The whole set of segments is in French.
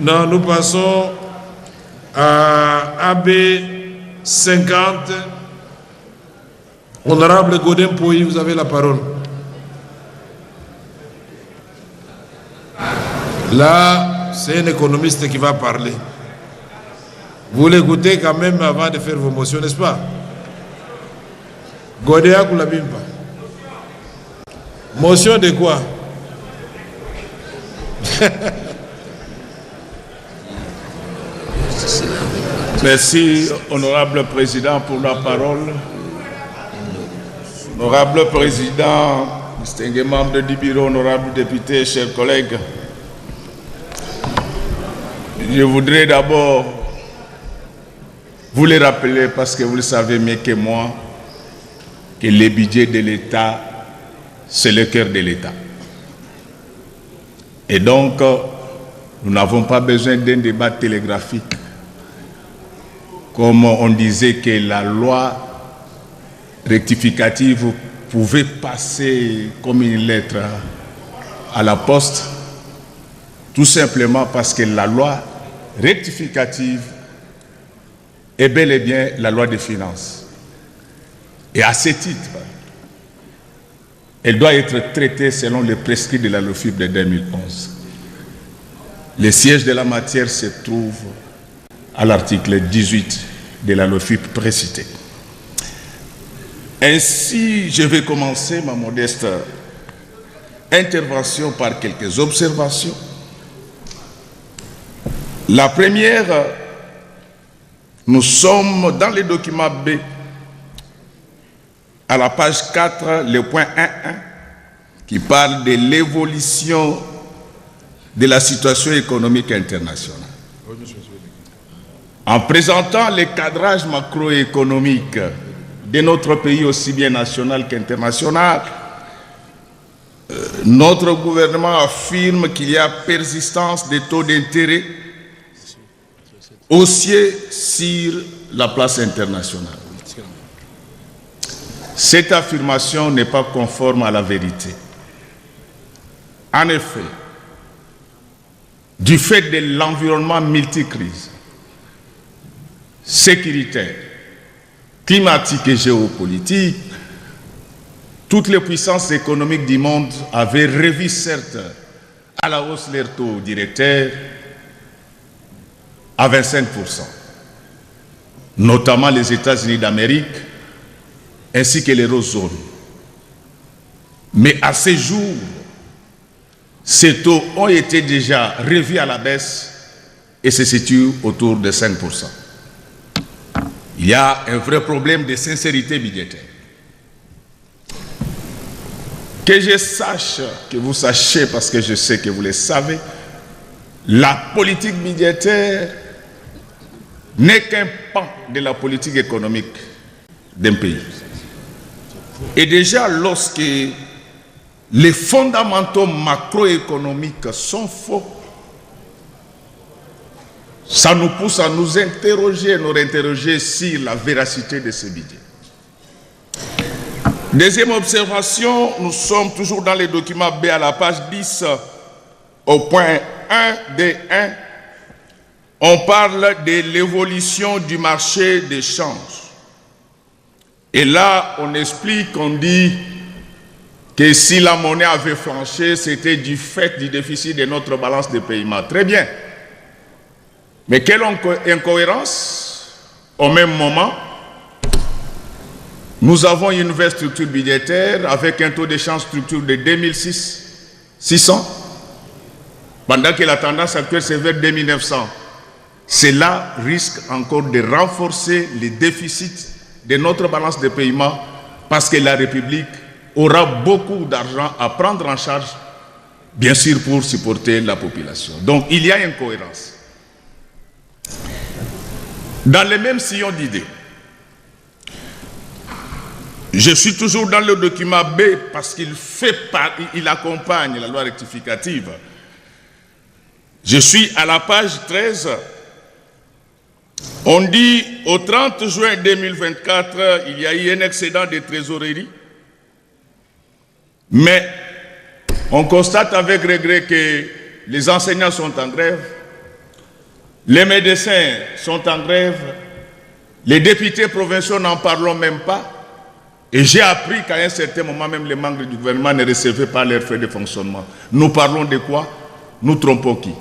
Non, nous passons à AB 50. Honorable Godin Pouy, vous avez la parole. Là, c'est un économiste qui va parler. Vous l'écoutez quand même avant de faire vos motions, n'est-ce pas? Godéa Koulabimpa. Motion de quoi? Merci, honorable président, pour la parole. Honorable président, distingués membres du bureau, honorables députés, chers collègues, je voudrais d'abord vous le rappeler, parce que vous le savez mieux que moi, que le budget de l'État, c'est le cœur de l'État. Et donc, nous n'avons pas besoin d'un débat télégraphique. Comme on disait que la loi rectificative pouvait passer comme une lettre à la poste, tout simplement parce que la loi rectificative est bel et bien la loi des finances. Et à ce titre, elle doit être traitée selon les prescrits de la LOFIP de 2011. Le siège de la matière se trouve à l'article 18 de la LOFIP précitée. Ainsi, je vais commencer ma modeste intervention par quelques observations. La première, nous sommes dans le document B, à la page 4, le point 1.1, qui parle de l'évolution de la situation économique internationale. En présentant le cadrage macroéconomique de notre pays, aussi bien national qu'international, notre gouvernement affirme qu'il y a persistance des taux d'intérêt haussiers sur la place internationale. Cette affirmation n'est pas conforme à la vérité. En effet, du fait de l'environnement multicrise, sécuritaire, climatique et géopolitique, toutes les puissances économiques du monde avaient revu certes à la hausse leurs taux directeurs à 25%, notamment les États-Unis d'Amérique ainsi que l'eurozone. Mais à ce jour, ces taux ont été déjà revus à la baisse et se situent autour de 5%. Il y a un vrai problème de sincérité budgétaire. Que je sache, que vous sachiez, parce que je sais que vous le savez, la politique budgétaire n'est qu'un pan de la politique économique d'un pays. Et déjà, lorsque les fondamentaux macroéconomiques sont faux, ça nous pousse à nous réinterroger sur la véracité de ce budget. Deuxième observation, nous sommes toujours dans les documents B à la page 10, au point 1D1. On parle de l'évolution du marché des changes. Et là, on explique, on dit que si la monnaie avait flanché, c'était du fait du déficit de notre balance de paiement. Très bien. Mais quelle incohérence! Au même moment, nous avons une nouvelle structure budgétaire avec un taux d'échange structure de 2600, pendant que la tendance actuelle c'est vers 2900. Cela risque encore de renforcer les déficits de notre balance de paiement parce que la République aura beaucoup d'argent à prendre en charge, bien sûr pour supporter la population. Donc il y a une incohérence. Dans le même sillon d'idées, je suis toujours dans le document B parce qu'il accompagne la loi rectificative. Je suis à la page 13. On dit au 30 juin 2024, il y a eu un excédent de trésorerie. Mais on constate avec regret que les enseignants sont en grève, Les médecins sont en grève. Les députés provinciaux n'en parlons même pas. Et j'ai appris qu'à un certain moment, même les membres du gouvernement ne recevaient pas leurs frais de fonctionnement. Nous parlons de quoi? Nous trompons qui?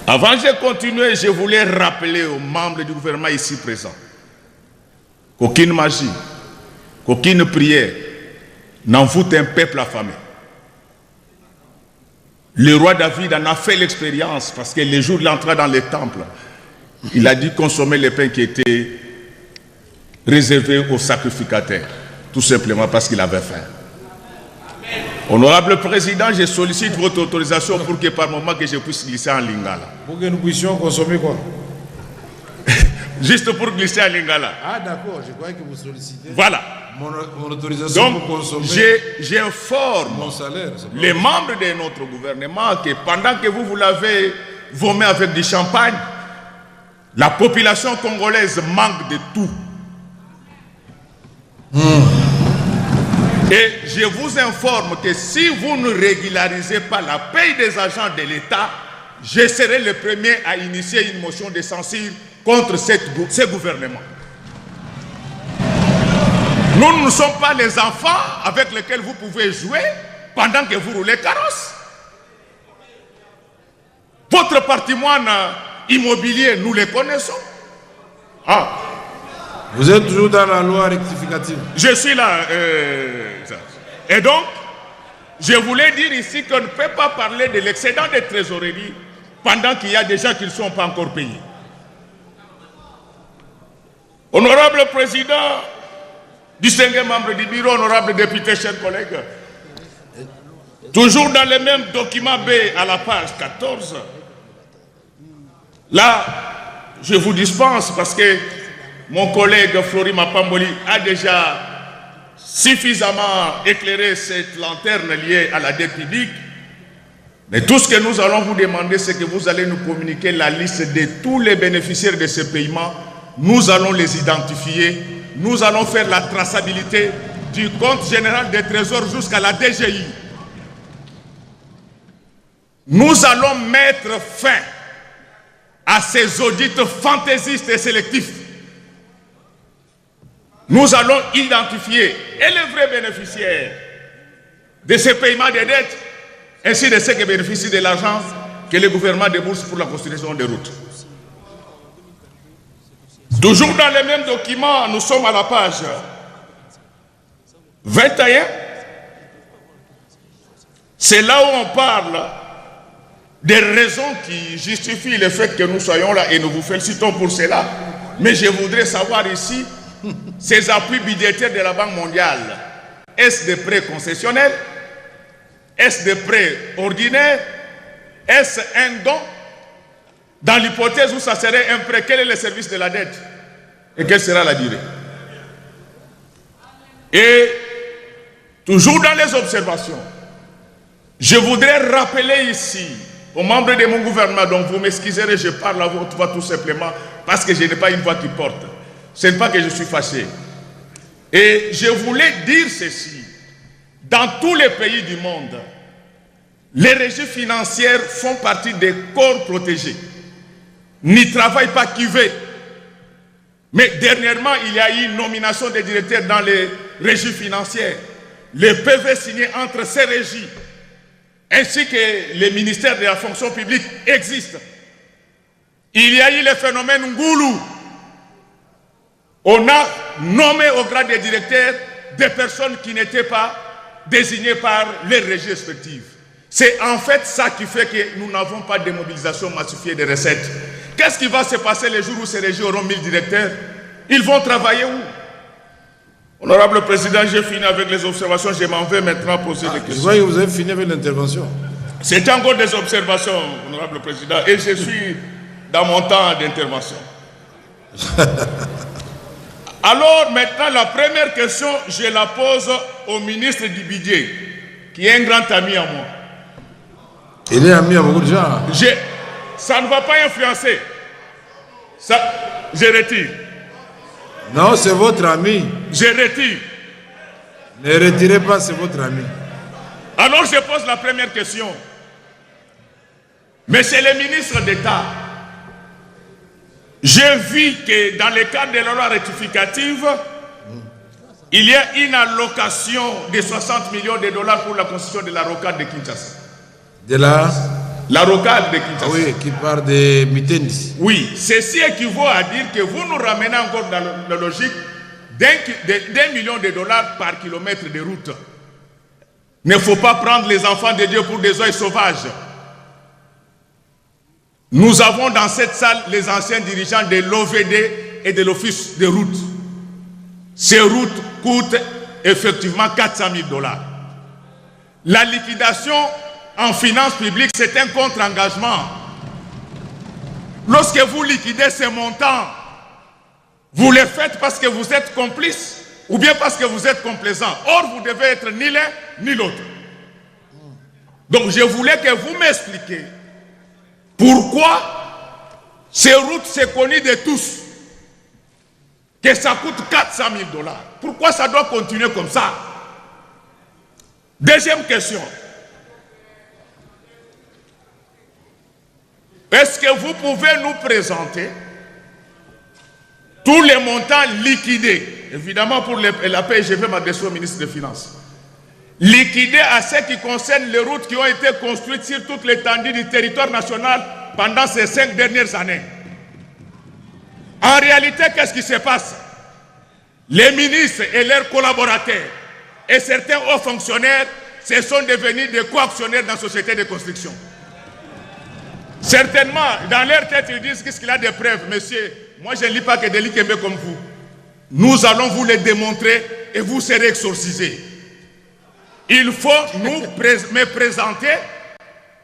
Avant de continuer, je voulais rappeler aux membres du gouvernement ici présents qu'aucune magie, qu'aucune prière n'envoûte un peuple affamé. Le roi David en a fait l'expérience parce que les jours de l'entrée dans les temples, il a dit consommer les pains qui étaient réservés aux sacrificateurs, tout simplement parce qu'il avait faim. Honorable Président, je sollicite votre autorisation pour que par moment que je puisse glisser en lingala. Pour que nous puissions consommer quoi? Juste pour glisser en lingala. Ah d'accord, je croyais que vous sollicitez. Voilà. Mon autorisation donc, pour consommer. J'informe mon salaire, les membres de notre gouvernement que pendant que vous l'avez vomé avec du champagne, la population congolaise manque de tout. Et je vous informe que si vous ne régularisez pas la paye des agents de l'État, je serai le premier à initier une motion de censure contre ce gouvernement. Nous ne sommes pas les enfants avec lesquels vous pouvez jouer pendant que vous roulez carrosse. Votre patrimoine immobilier, nous le connaissons. Ah. Vous êtes toujours dans la loi rectificative. Je suis là. Et donc, je voulais dire ici qu'on ne peut pas parler de l'excédent de trésorerie pendant qu'il y a des gens qui ne sont pas encore payés. Honorable Président, distingué membre du bureau, honorable député, chers collègues, toujours dans le même document B à la page 14, là, je vous dispense parce que mon collègue Flori Mapamboli a déjà suffisamment éclairé cette lanterne liée à la dette publique. Mais tout ce que nous allons vous demander, c'est que vous allez nous communiquer la liste de tous les bénéficiaires de ce paiement. Nous allons les identifier. Nous allons faire la traçabilité du compte général des trésors jusqu'à la DGI. Nous allons mettre fin à ces audits fantaisistes et sélectifs. Nous allons identifier les vrais bénéficiaires de ces paiements de dettes, ainsi de ceux qui bénéficient de l'argent que le gouvernement débourse pour la construction des routes. Toujours dans les mêmes documents, nous sommes à la page 21. C'est là où on parle des raisons qui justifient le fait que nous soyons là et nous vous félicitons pour cela. Mais je voudrais savoir ici, ces appuis budgétaires de la Banque mondiale, est-ce des prêts concessionnels? Est-ce des prêts ordinaires? Est-ce un don? Dans l'hypothèse où ça serait un prêt, quel est le service de la dette? Et quelle sera la durée? Et toujours dans les observations, je voudrais rappeler ici aux membres de mon gouvernement, donc vous m'excuserez, je parle à votre voix tout simplement parce que je n'ai pas une voix qui porte. Ce n'est pas que je suis fâché. Et je voulais dire ceci. Dans tous les pays du monde, les régies financières font partie des corps protégés. N'y travaillent pas qui veut. Mais dernièrement, il y a eu une nomination des directeurs dans les régies financières. Les PV signés entre ces régies ainsi que les ministères de la fonction publique existent. Il y a eu le phénomène Ngoulou. On a nommé au grade des directeurs des personnes qui n'étaient pas désignées par les régies respectives. C'est en fait ça qui fait que nous n'avons pas de mobilisation massifiée des recettes. Qu'est-ce qui va se passer les jours où ces régies auront 1000 directeurs? Ils vont travailler où? Honorable Président, j'ai fini avec les observations. Je m'en vais maintenant poser des questions. Je vois que vous avez fini avec l'intervention. C'est encore des observations, Honorable Président, et je suis dans mon temps d'intervention. Alors maintenant, la première question, je la pose au ministre du Budget, qui est un grand ami à moi. Il est ami à beaucoup de gens. Ça ne va pas influencer. Ça, je retire. Non, c'est votre ami. Je retire. Ne retirez pas, c'est votre ami. Alors je pose la première question. Monsieur le ministre d'État, J'ai vu que dans le cadre de la loi rectificative, il y a une allocation de 60 millions de dollars pour la construction de la rocade de Kinshasa. De la rocade de Kinshasa. Ah oui, qui part de Mitendi. Oui, ceci équivaut à dire que vous nous ramenez encore dans la logique d'1 million de dollars par kilomètre de route. Il ne faut pas prendre les enfants de Dieu pour des oeils sauvages. Nous avons dans cette salle les anciens dirigeants de l'OVD et de l'Office de route. Ces routes coûtent effectivement 400 000 dollars. La liquidation en finances publiques, c'est un contre-engagement. Lorsque vous liquidez ces montants, vous les faites parce que vous êtes complice ou bien parce que vous êtes complaisant. Or, vous devez être ni l'un ni l'autre. Donc, je voulais que vous m'expliquiez pourquoi ces routes, c'est connu de tous, que ça coûte 400 000 dollars. Pourquoi ça doit continuer comme ça? Deuxième question. Est-ce que vous pouvez nous présenter tous les montants liquidés, évidemment pour la paix, je vais m'adresser au ministre des Finances, liquidés à ce qui concerne les routes qui ont été construites sur toute l'étendue du territoire national pendant ces 5 dernières années? En réalité, qu'est-ce qui se passe? Les ministres et leurs collaborateurs et certains hauts fonctionnaires se sont devenus des coactionnaires dans la société de construction. Certainement, dans leur tête, ils disent qu'il y a des preuves. Monsieur, moi je ne lis pas que des Likembe comme vous. Nous allons vous les démontrer et vous serez exorcisés. Il faut me présenter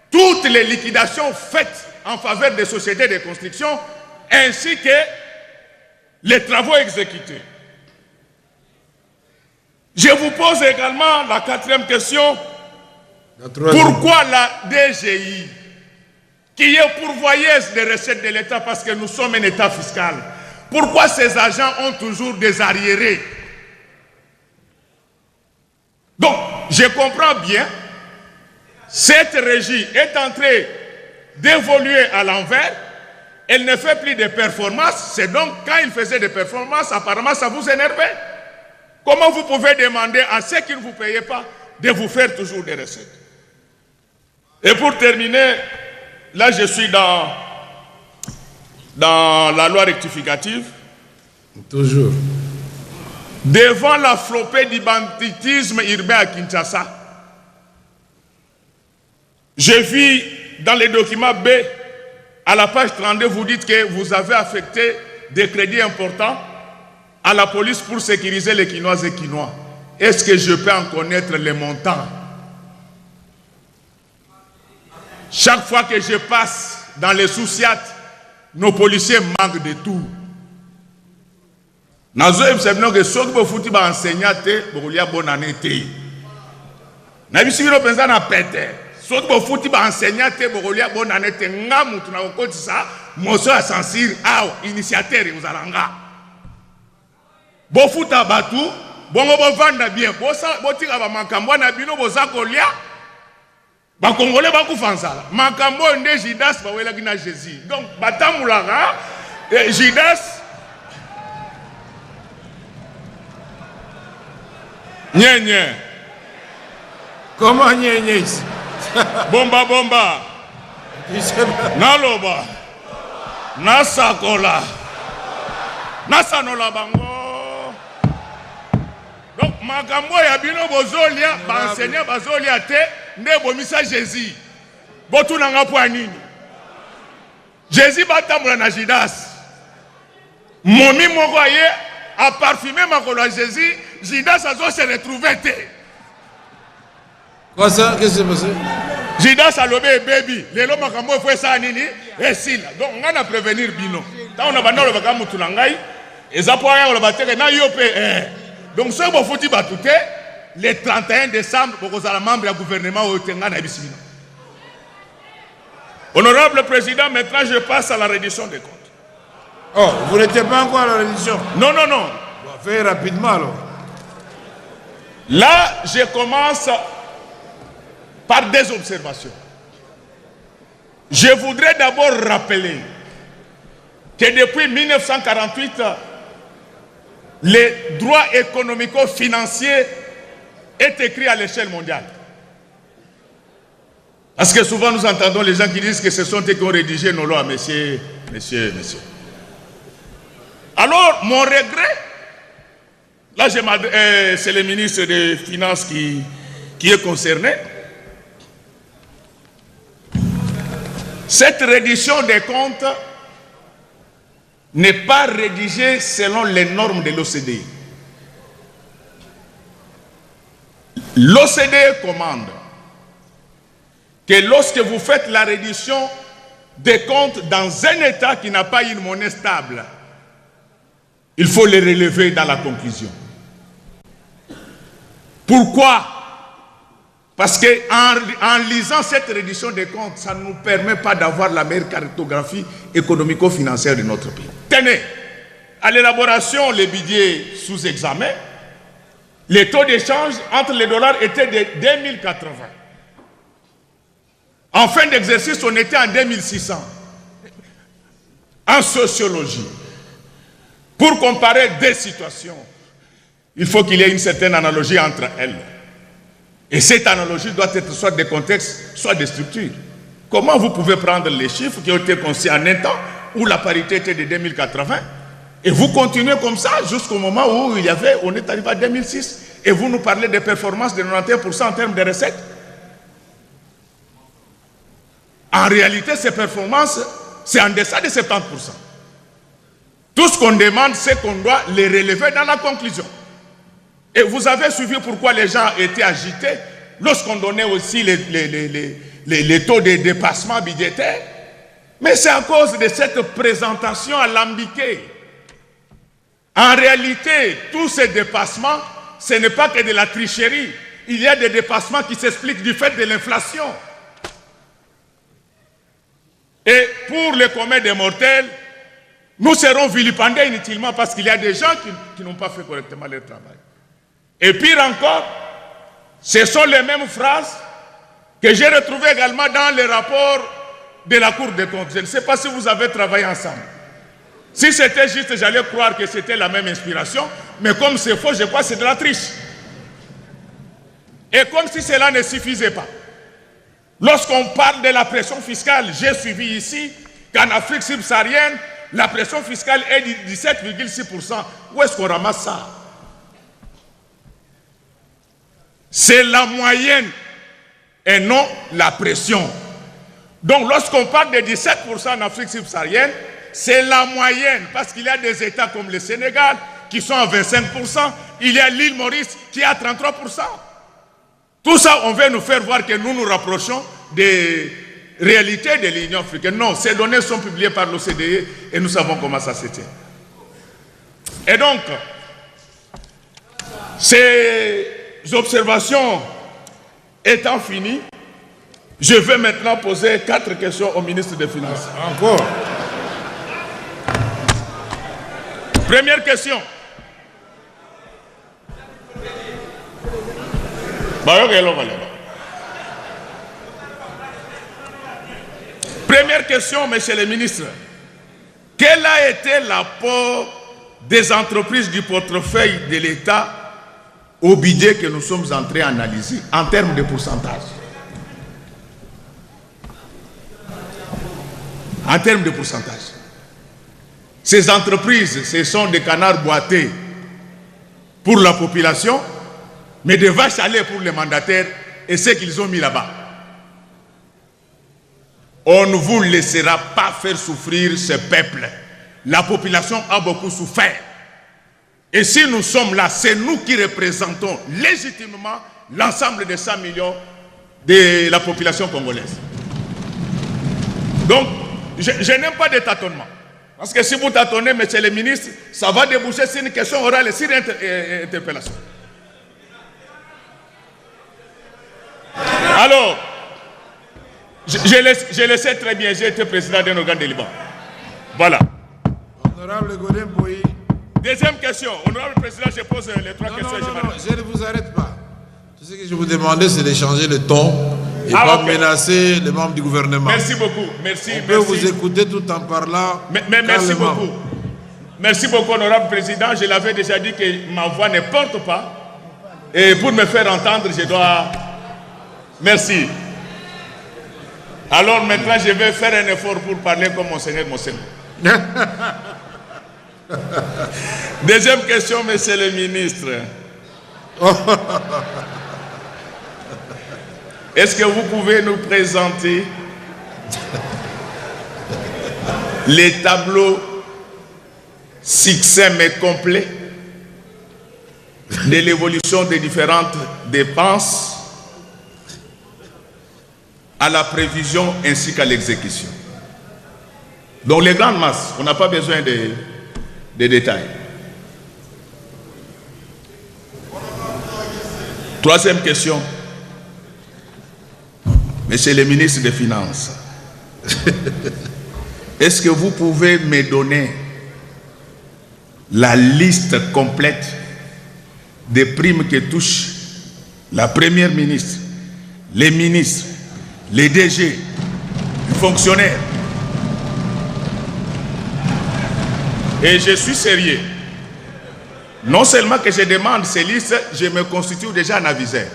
toutes les liquidations faites en faveur des sociétés de construction ainsi que les travaux exécutés. Je vous pose également la 4e question. Pourquoi la DGI, qui est pourvoyeuse des recettes de l'État parce que nous sommes un État fiscal, pourquoi ces agents ont toujours des arriérés? Donc, je comprends bien, cette régie est en train d'évoluer à l'envers, elle ne fait plus de performances, c'est donc quand il faisait des performances, apparemment ça vous énervait. Comment vous pouvez demander à ceux qui ne vous payez pas de vous faire toujours des recettes? Et pour terminer, là je suis dans la loi rectificative. Toujours. Devant la flopée du banditisme urbain à Kinshasa, j'ai vu dans les documents B, à la page 32, vous dites que vous avez affecté des crédits importants à la police pour sécuriser les Quinoises et Quinois. Est-ce que je peux en connaître les montants? Chaque fois que je passe dans les sous-siat, nos policiers manquent de tout. Nazoe msebino ke soki bo futi ba enseignant te bokolia bonne année te. Na bisi bino penza na pete. Soki bo futi ba enseignant te bokolia bonne année te ngamu tuna kokotisa moso ya censure aw initiateur uzalanga. Bo futa batu bongo bo vanda bien bo tika ba makambo na bino boza kolia. Ba Congolais ba kufanzala. Makambo nde Judas ba wela kina Jésus. Donc batamulaka Judas Nye. Comment nye? Bomba. Naloba. Nasakola. Nasanola bango. Donc, makambo ya bino bozolia, ba enseignant bazolia te, nde bomisa Jésus. Botu nanga po nini? Jésus batamula na Judas. Momi moko ye a parfumé makolo à Jésus, Judas a se retrouvé. Quoi ça? Qu'est-ce qui s'est passé? Judas a lobé baby. Les lots makambo fait ça nini? Et si là. Donc on a prévenir bino. Tant on a bandé le bagamu tunangai. Et ça pour rien on le battre na yopé. Donc ce bon fouti batouté le 31 décembre pour que ça membre du gouvernement au Tenga na bisibino. Honorable président, maintenant je passe à la reddition des comptes. Oh, vous n'étiez pas encore à la reddition? Non. On va faire rapidement alors. Là, je commence par des observations. Je voudrais d'abord rappeler que depuis 1948, les droits économico-financiers est écrit à l'échelle mondiale. Parce que souvent nous entendons les gens qui disent que ce sont eux qui ont rédigé nos lois, messieurs. Alors, mon regret, là c'est le ministre des Finances qui est concerné. Cette reddition des comptes n'est pas rédigée selon les normes de l'OCDE. L'OCDE commande que lorsque vous faites la reddition des comptes dans un État qui n'a pas une monnaie stable, il faut les relever dans la conclusion. Pourquoi? Parce qu'en lisant cette reddition des comptes, ça ne nous permet pas d'avoir la meilleure cartographie économico-financière de notre pays. Tenez, à l'élaboration, les budgets sous examen, les taux d'échange entre les dollars étaient de 2080. En fin d'exercice, on était en 2600. En sociologie, pour comparer deux situations, il faut qu'il y ait une certaine analogie entre elles. Et cette analogie doit être soit des contextes, soit des structures. Comment vous pouvez prendre les chiffres qui ont été conçus en un temps où la parité était de 2080 et vous continuez comme ça jusqu'au moment où on est arrivé à 2006 et vous nous parlez des performances de 91% en termes de recettes? En réalité, ces performances, c'est en deçà de 70%. Tout ce qu'on demande, c'est qu'on doit les relever dans la conclusion. Et vous avez suivi pourquoi les gens étaient agités lorsqu'on donnait aussi les taux de dépassement budgétaire. Mais c'est à cause de cette présentation alambiquée. En réalité, tous ces dépassements, ce n'est pas que de la tricherie. Il y a des dépassements qui s'expliquent du fait de l'inflation. Et pour les communs des mortels, nous serons vilipendés inutilement parce qu'il y a des gens qui n'ont pas fait correctement leur travail. Et pire encore, ce sont les mêmes phrases que j'ai retrouvées également dans les rapports de la Cour des comptes. Je ne sais pas si vous avez travaillé ensemble. Si c'était juste, j'allais croire que c'était la même inspiration, mais comme c'est faux, je crois que c'est de la triche. Et comme si cela ne suffisait pas. Lorsqu'on parle de la pression fiscale, j'ai suivi ici qu'en Afrique subsaharienne, la pression fiscale est de 17,6%. Où est-ce qu'on ramasse ça? C'est la moyenne et non la pression. Donc lorsqu'on parle de 17% en Afrique subsaharienne, c'est la moyenne, parce qu'il y a des États comme le Sénégal qui sont à 25%, il y a l'île Maurice qui est à 33%. Tout ça, on veut nous faire voir que nous nous rapprochons des réalités de l'Union africaine. Non, ces données sont publiées par l'OCDE et nous savons comment ça se tient. Et donc, ces observations étant finies, je vais maintenant poser 4 questions au ministre des Finances. Encore. Première question. Première question, monsieur le ministre. Quel a été l'apport des entreprises du portefeuille de l'État au budget que nous sommes en train d'analyser en termes de pourcentage? En termes de pourcentage. Ces entreprises, ce sont des canards boités pour la population, mais des vaches à lait pour les mandataires et ceux qu'ils ont mis là-bas. On ne vous laissera pas faire souffrir ce peuple. La population a beaucoup souffert. Et si nous sommes là, c'est nous qui représentons légitimement l'ensemble des 100 millions de la population congolaise. Donc, je n'aime pas de tâtonnement. Parce que si vous tâtonnez, monsieur le ministre, ça va déboucher sur une question orale et sur une interpellation. Alors, je le sais très bien, j'ai été président d'un organe de Liban. Voilà. Honorable Godin Boyi. Deuxième question. Honorable président, je pose les 3 questions. Non, je ne vous arrête pas. Tout ce que je vous demandais, c'est d'échanger le ton et pas menacer les membres du gouvernement. Merci beaucoup. Merci. On peut vous écouter tout en parlant. Merci beaucoup. Merci beaucoup, honorable président. Je l'avais déjà dit que ma voix ne porte pas. Et pour me faire entendre, je dois... Merci. Alors maintenant, je vais faire un effort pour parler comme Monseigneur Monseigneur. Deuxième question, monsieur le ministre. Est-ce que vous pouvez nous présenter les tableaux succincts mais complets de l'évolution des différentes dépenses à la prévision ainsi qu'à l'exécution? Donc les grandes masses, on n'a pas besoin de détails. Troisième question. Monsieur le ministre des Finances, est-ce que vous pouvez me donner la liste complète des primes que touchent la première ministre, les ministres, les DG, les fonctionnaires? Et je suis sérieux. Non seulement que je demande ces listes, je me constitue déjà un aviseur.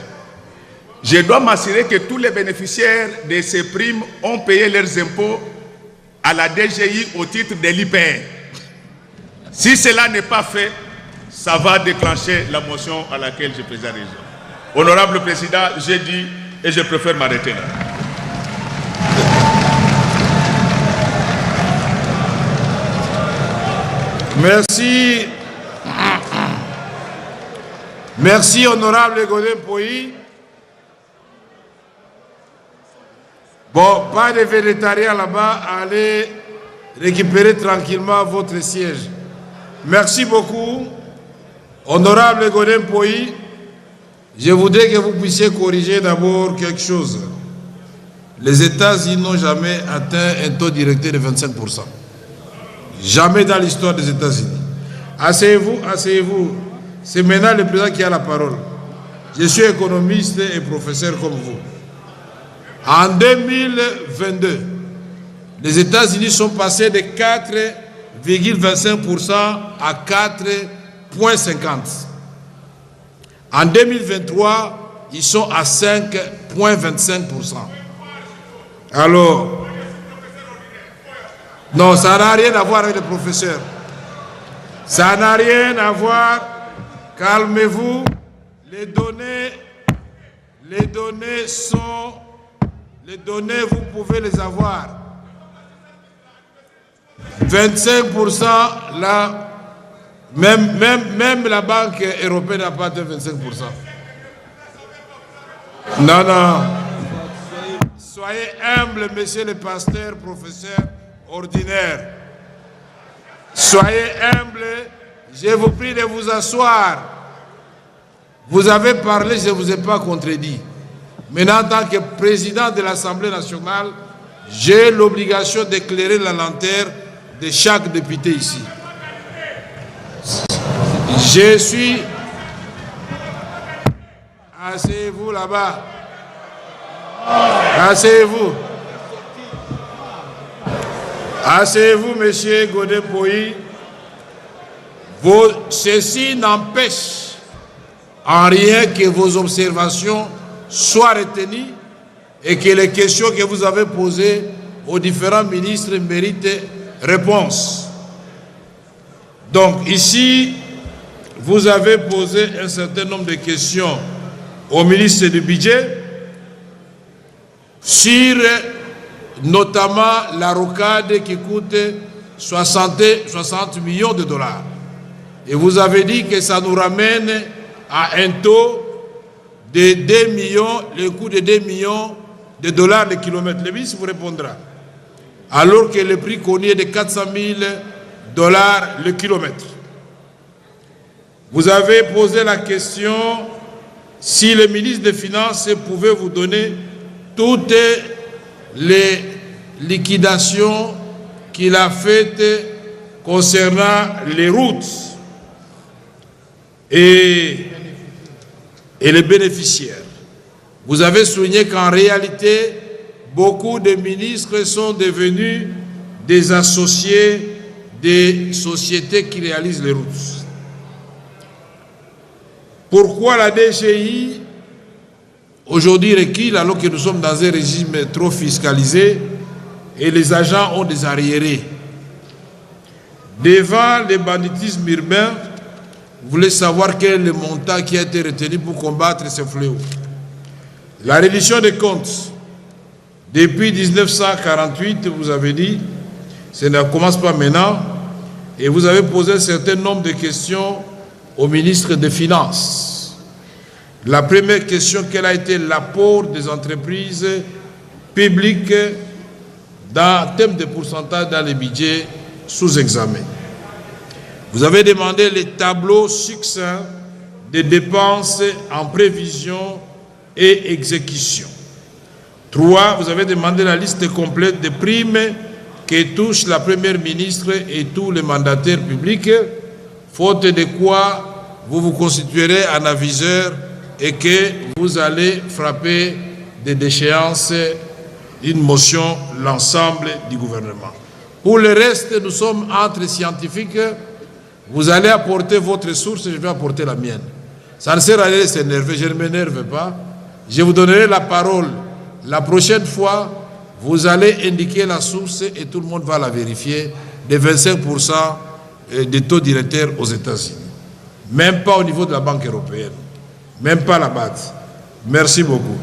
Je dois m'assurer que tous les bénéficiaires de ces primes ont payé leurs impôts à la DGI au titre de l'IPR. Si cela n'est pas fait, ça va déclencher la motion à laquelle je présente. Honorable Président, j'ai dit et je préfère m'arrêter là. Merci. Merci, honorable Godin Poyi. Bon, pas de végétariens là-bas, allez récupérer tranquillement votre siège. Merci beaucoup, honorable Godin Poyi. Je voudrais que vous puissiez corriger d'abord quelque chose. Les États-Unis n'ont jamais atteint un taux directeur de 25%. Jamais dans l'histoire des États-Unis. Asseyez-vous, asseyez-vous. C'est maintenant le président qui a la parole. Je suis économiste et professeur comme vous. En 2022, les États-Unis sont passés de 4,25% à 4,50%. En 2023, ils sont à 5,25%. Alors, non, ça n'a rien à voir avec les professeurs. Ça n'a rien à voir. Calmez-vous. Les données sont... Les données, vous pouvez les avoir. 25%, là, même la Banque européenne n'a pas atteint 25%. Non, non. Soyez humble, monsieur le pasteur, professeur ordinaire. Soyez humble. Je vous prie de vous asseoir. Vous avez parlé, je ne vous ai pas contredit. Maintenant, en tant que président de l'Assemblée nationale, j'ai l'obligation d'éclairer la lanterne de chaque député ici. Je suis... Asseyez-vous là-bas. Asseyez-vous. Asseyez-vous, monsieur Godin Poyi. Ceci n'empêche en rien que vos observations soient retenues et que les questions que vous avez posées aux différents ministres méritent réponse. Donc ici, vous avez posé un certain nombre de questions au ministre du Budget sur notamment la rocade qui coûte 60 millions de dollars. Et vous avez dit que ça nous ramène à un taux de 2 millions, le coût de 2 millions de dollars le kilomètre. Le ministre vous répondra. Alors que le prix connu est de 400 000 dollars le kilomètre. Vous avez posé la question si le ministre des Finances pouvait vous donner toutes les liquidations qu'il a faites concernant les routes et les bénéficiaires. Vous avez souligné qu'en réalité, beaucoup de ministres sont devenus des associés des sociétés qui réalisent les routes. Pourquoi la DGI aujourd'hui recule alors que nous sommes dans un régime trop fiscalisé et les agents ont des arriérés? Devant le banditisme urbain, vous voulez savoir quel est le montant qui a été retenu pour combattre ce fléau. La reddition des comptes, depuis 1948, vous avez dit, ça ne commence pas maintenant, et vous avez posé un certain nombre de questions au ministre des Finances. La première question, quel a été l'apport des entreprises publiques en termes de pourcentage dans les budgets sous examen? Vous avez demandé les tableaux succincts des dépenses en prévision et exécution. 3. Vous avez demandé la liste complète des primes que touchent la première ministre et tous les mandataires publics, faute de quoi vous vous constituerez en aviseur et que vous allez frapper des déchéances d'une motion l'ensemble du gouvernement. Pour le reste, nous sommes entre scientifiques. Vous allez apporter votre source et je vais apporter la mienne. Ça ne sert à rien de s'énerver, je ne m'énerve pas. Je vous donnerai la parole. La prochaine fois, vous allez indiquer la source et tout le monde va la vérifier, de 25% des taux directeurs aux États-Unis. Même pas au niveau de la Banque européenne. Même pas la BAD. Merci beaucoup.